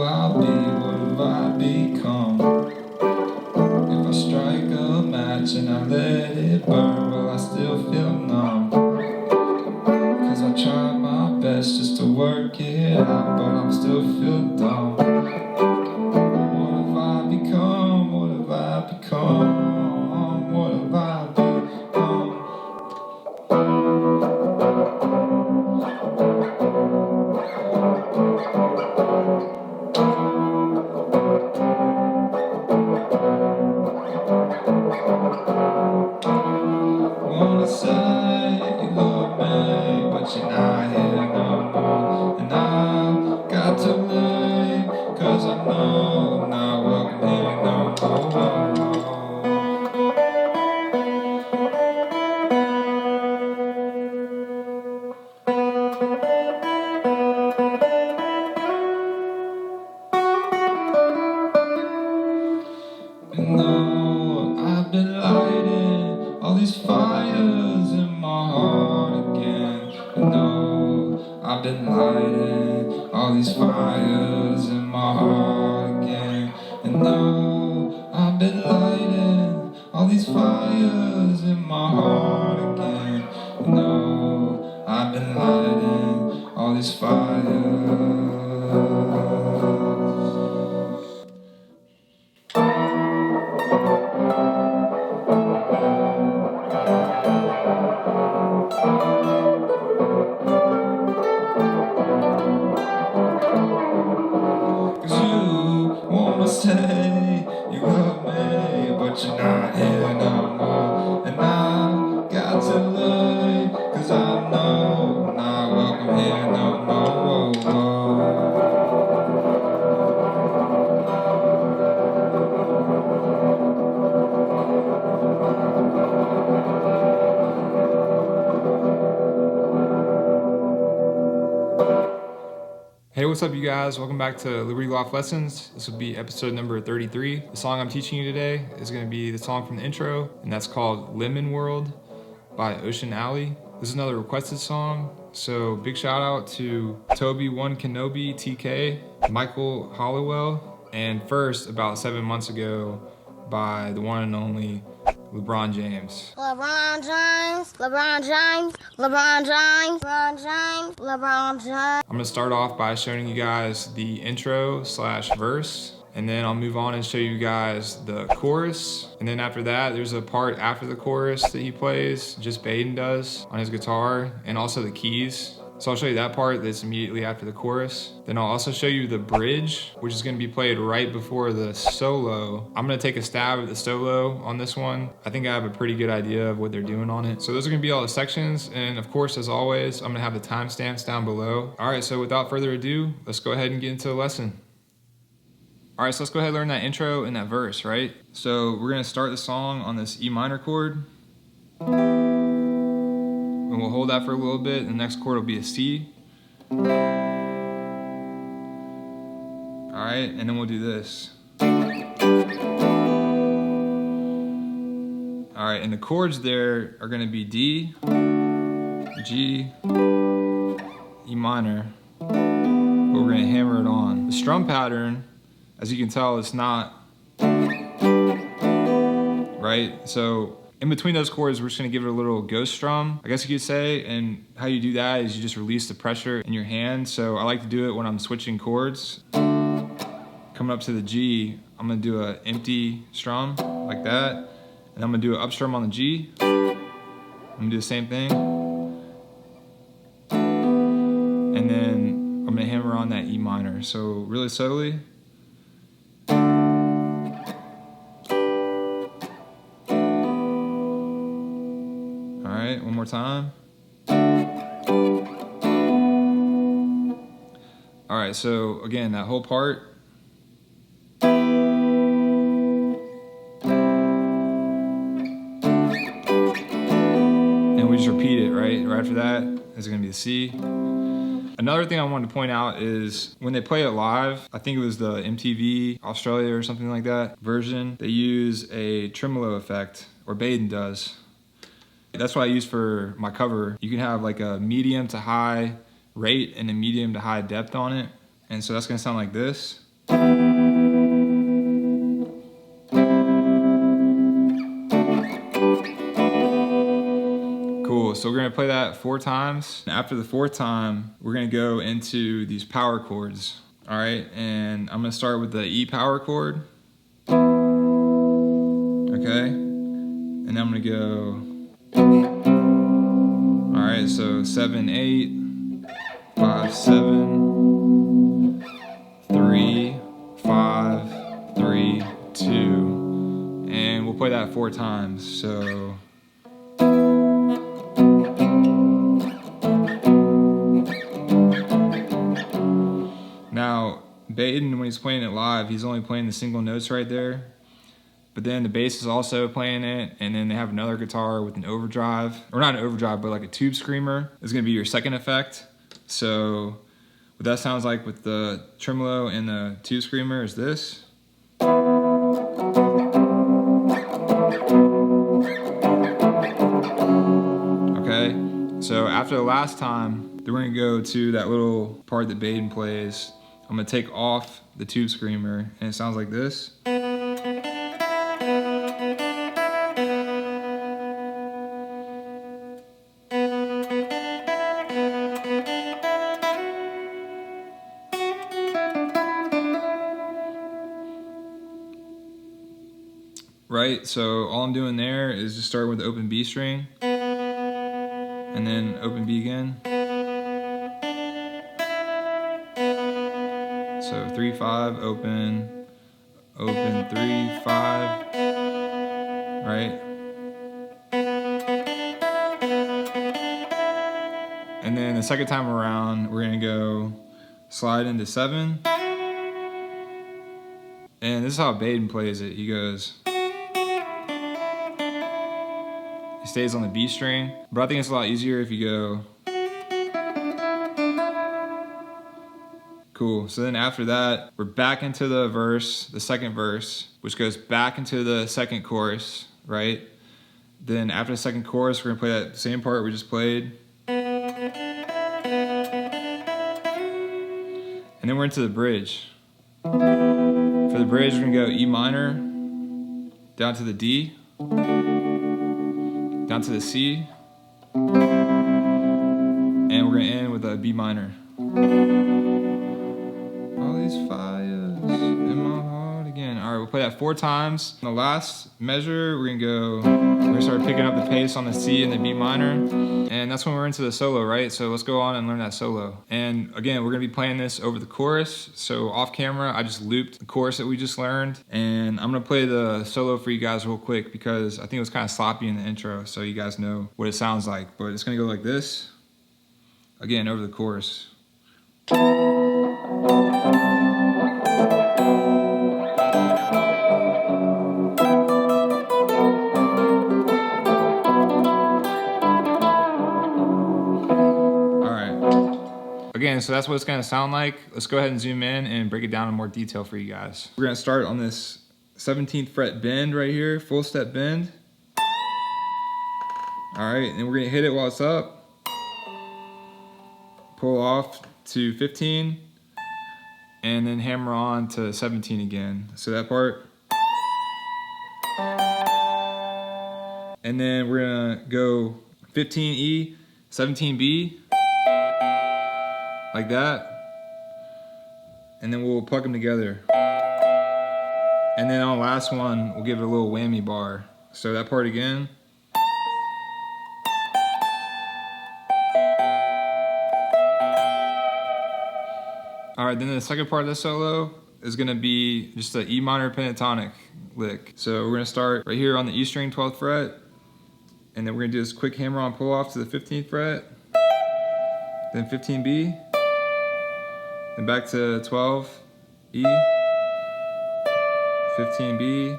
I be? What have I become? If I strike a match and I let it burn, will I still feel numb? Cause I tried my best just to work it out, but I still feel dumb. What have I become? What have I become? What have I become? Wanna say you love me, but you're not here no more. And I've got to leave, cause I know I'm not welcome here no more. And though I've been lighting all these fires in my heart again, and though I've been lighting all these fires in my heart again, and though I've been lighting all these fires in my heart again, and though I've been lighting all these fires. Say you love me, but you're not here no more. And I've got to leave, cause I know I'm not welcome here no more. Hey, what's up you guys? Welcome back to Liberty Loft Lessons. This will be episode number 33. The song I'm teaching you today is going to be the song from the intro, and that's called Lemonworld by Ocean Alley. This is another requested song, so big shout out to Toby One Kenobi TK, Michael Hollowell, and first about 7 months ago by the one and only LeBron James. LeBron James, LeBron James, LeBron James, LeBron James, LeBron James. I'm gonna start off by showing you guys the intro / verse, and then I'll move on and show you guys the chorus. And then after that, there's a part after the chorus that he plays, just Baden does on his guitar, and also the keys. So I'll show you that part that's immediately after the chorus. Then I'll also show you the bridge, which is gonna be played right before the solo. I'm gonna take a stab at the solo on this one. I think I have a pretty good idea of what they're doing on it. So those are gonna be all the sections. And of course, as always, I'm gonna have the timestamps down below. All right, so without further ado, let's go ahead and get into the lesson. All right, so let's go ahead and learn that intro and that verse, right? So we're gonna start the song on this E minor chord. And we'll hold that for a little bit, and the next chord will be a C. All right, and then we'll do this. All right, and the chords there are gonna be D, G, E minor, but we're gonna hammer it on. The strum pattern, as you can tell, it's not, right? So in between those chords, we're just gonna give it a little ghost strum, I guess you could say, and how you do that is you just release the pressure in your hand. So I like to do it when I'm switching chords. Coming up to the G, I'm gonna do an empty strum, like that, and I'm gonna do an up strum on the G. I'm gonna do the same thing. And then I'm gonna hammer on that E minor. So really slowly. One more time. All right, so again, that whole part. And we just repeat it, right? Right after that is gonna be the C. Another thing I wanted to point out is when they play it live, I think it was the MTV Australia or something like that version, they use a tremolo effect, or Baden does. That's what I use for my cover. You can have like a medium to high rate and a medium to high depth on it. And so that's gonna sound like this. Cool, so we're gonna play that 4 times. After the 4th time, we're gonna go into these power chords. All right, and I'm gonna start with the E power chord. Okay, and then I'm gonna go, all right, so 7, 8, 5, 7, 3, 5, 3, 2, and we'll play that 4 times. So now, Baden, when he's playing it live, he's only playing the single notes right there. But then the bass is also playing it, and then they have another guitar with an overdrive, or not an overdrive, but like a tube screamer. It's gonna be your second effect. So what that sounds like with the tremolo and the tube screamer is this. Okay, so after the last time, then we're gonna go to that little part that Baden plays. I'm gonna take off the tube screamer, and it sounds like this. Right, so all I'm doing there is just start with the open B string, and then open B again. So 3, 5, open, open, 3, 5, right? And then the second time around, we're gonna go slide into 7. And this is how Baden plays it. He goes, he stays on the B string, but I think it's a lot easier if you go. Cool, so then after that, we're back into the verse, the second verse, which goes back into the second chorus, right? Then after the second chorus, we're gonna play that same part we just played. And then we're into the bridge. For the bridge, we're gonna go E minor, down to the D, down to the C, and we're gonna end with a B minor. All these fires in my heart again. All right, we'll play that 4 times. On the last measure, we're gonna start picking up the pace on the C and the B minor, and that's when we're into the solo, right? So let's go on and learn that solo. And again, we're gonna be playing this over the chorus. So off camera, I just looped the chorus that we just learned, and I'm gonna play the solo for you guys real quick because I think it was kind of sloppy in the intro, so you guys know what it sounds like. But it's gonna go like this. Again, over the chorus. Again, so that's what it's gonna sound like. Let's go ahead and zoom in and break it down in more detail for you guys. We're gonna start on this 17th fret bend right here, full step bend. All right, and we're gonna hit it while it's up. Pull off to 15, and then hammer on to 17 again. So that part. And then we're gonna go 15E, 17B, like that. And then we'll plug them together. And then on the last one, we'll give it a little whammy bar. So that part again. All right, then the second part of the solo is gonna be just an E minor pentatonic lick. So we're gonna start right here on the E string, 12th fret, and then we're gonna do this quick hammer on pull off to the 15th fret, then 15B, then back to 12, E, 15B,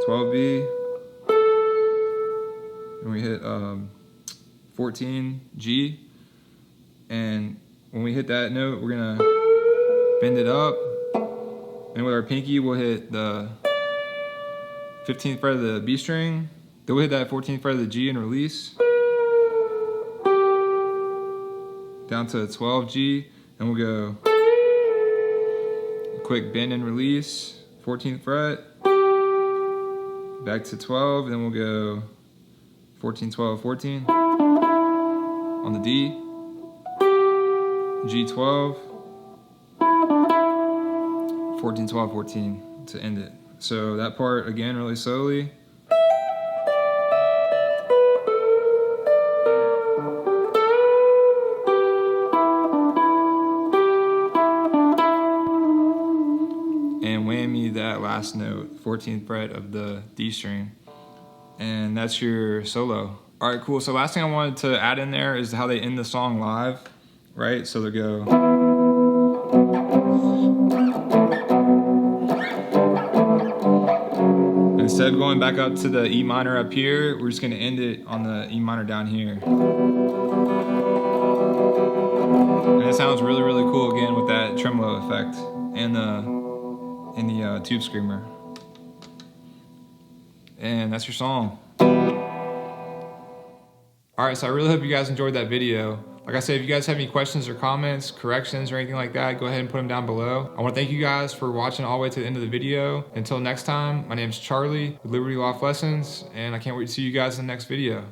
12B, and we hit 14, G, and when we hit that note, we're gonna bend it up, and with our pinky, we'll hit the 15th fret of the B string, then we'll hit that 14th fret of the G and release, down to 12 G, and we'll go, quick bend and release, 14th fret, back to 12, and then we'll go 14, 12, 14 on the D, G12, 14, 12, 14 to end it. So that part again really slowly. And whammy that last note, 14th fret of the D string. And that's your solo. All right, cool. So last thing I wanted to add in there is how they end the song live, right? So they go. Instead of going back up to the E minor up here, we're just gonna end it on the E minor down here. And it sounds really, really cool again with that tremolo effect and the tube screamer. And that's your song. All right, so I really hope you guys enjoyed that video. Like I said, if you guys have any questions or comments, corrections, or anything like that, go ahead and put them down below. I want to thank you guys for watching all the way to the end of the video. Until next time, my name is Charlie with Liberty Loft Lessons, and I can't wait to see you guys in the next video.